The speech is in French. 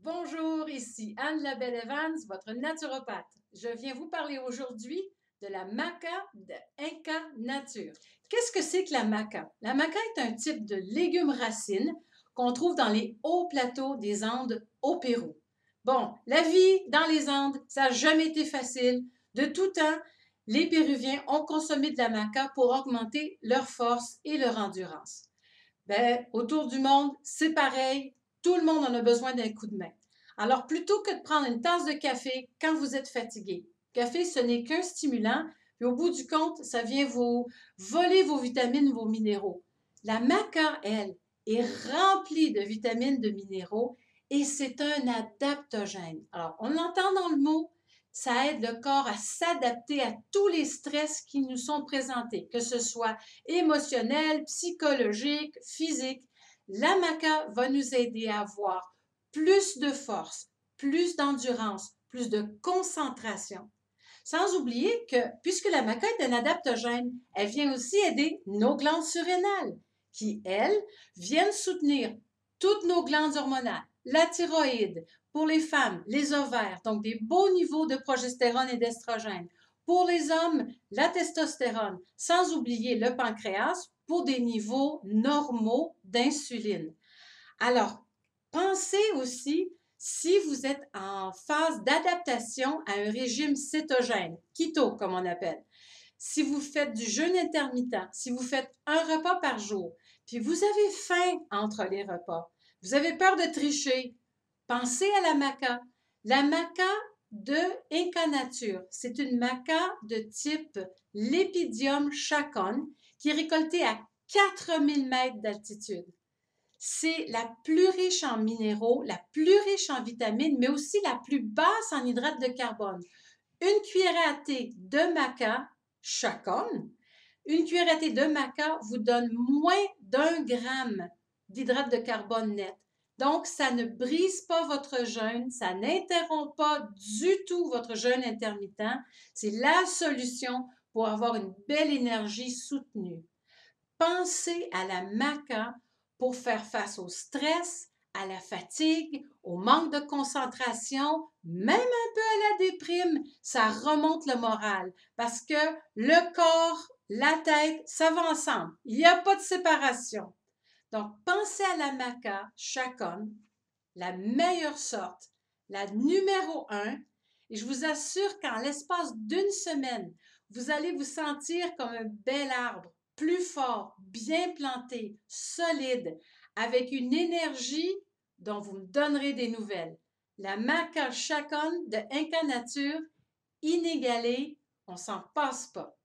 Bonjour, ici Anne Labelle-Evans, votre naturopathe. Je viens vous parler aujourd'hui de la maca de Inca Nature. Qu'est-ce que c'est que la maca? La maca est un type de légume racine qu'on trouve dans les hauts plateaux des Andes au Pérou. Bon, la vie dans les Andes, ça n'a jamais été facile. De tout temps, les Péruviens ont consommé de la maca pour augmenter leur force et leur endurance. Ben, autour du monde, c'est pareil. Tout le monde en a besoin d'un coup de main. Alors, plutôt que de prendre une tasse de café quand vous êtes fatigué, café, ce n'est qu'un stimulant, puis au bout du compte, ça vient vous voler vos vitamines, vos minéraux. La maca, elle, est remplie de vitamines, de minéraux, et c'est un adaptogène. Alors, on l'entend dans le mot, ça aide le corps à s'adapter à tous les stress qui nous sont présentés, que ce soit émotionnel, psychologique, physique. La maca va nous aider à avoir plus de force, plus d'endurance, plus de concentration. Sans oublier que, puisque la maca est un adaptogène, elle vient aussi aider nos glandes surrénales, qui, elles, viennent soutenir toutes nos glandes hormonales, la thyroïde, pour les femmes, les ovaires, donc des beaux niveaux de progestérone et d'estrogène. Pour les hommes, la testostérone, sans oublier le pancréas pour des niveaux normaux d'insuline. Alors, pensez aussi si vous êtes en phase d'adaptation à un régime cétogène, keto comme on appelle. Si vous faites du jeûne intermittent, si vous faites un repas par jour, puis vous avez faim entre les repas, vous avez peur de tricher, pensez à la maca. La maca de Inca Nature, c'est une maca de type Lepidium chacon qui est récoltée à 4000 mètres d'altitude. C'est la plus riche en minéraux, la plus riche en vitamines, mais aussi la plus basse en hydrates de carbone. Une cuillerée à thé de maca chacun, une cuillerée à thé de maca vous donne moins d'1 gramme d'hydrates de carbone net. Donc, ça ne brise pas votre jeûne, ça n'interrompt pas du tout votre jeûne intermittent. C'est la solution pour avoir une belle énergie soutenue. Pensez à la maca pour faire face au stress, à la fatigue, au manque de concentration, même un peu à la déprime. Ça remonte le moral parce que le corps, la tête, ça va ensemble. Il n'y a pas de séparation. Donc, pensez à la maca chacun, la meilleure sorte, la numéro 1. Et je vous assure qu'en l'espace d'une semaine, vous allez vous sentir comme un bel arbre, plus fort, bien planté, solide, avec une énergie dont vous me donnerez des nouvelles. La maca chacun de Inca Nature, inégalée, on s'en passe pas.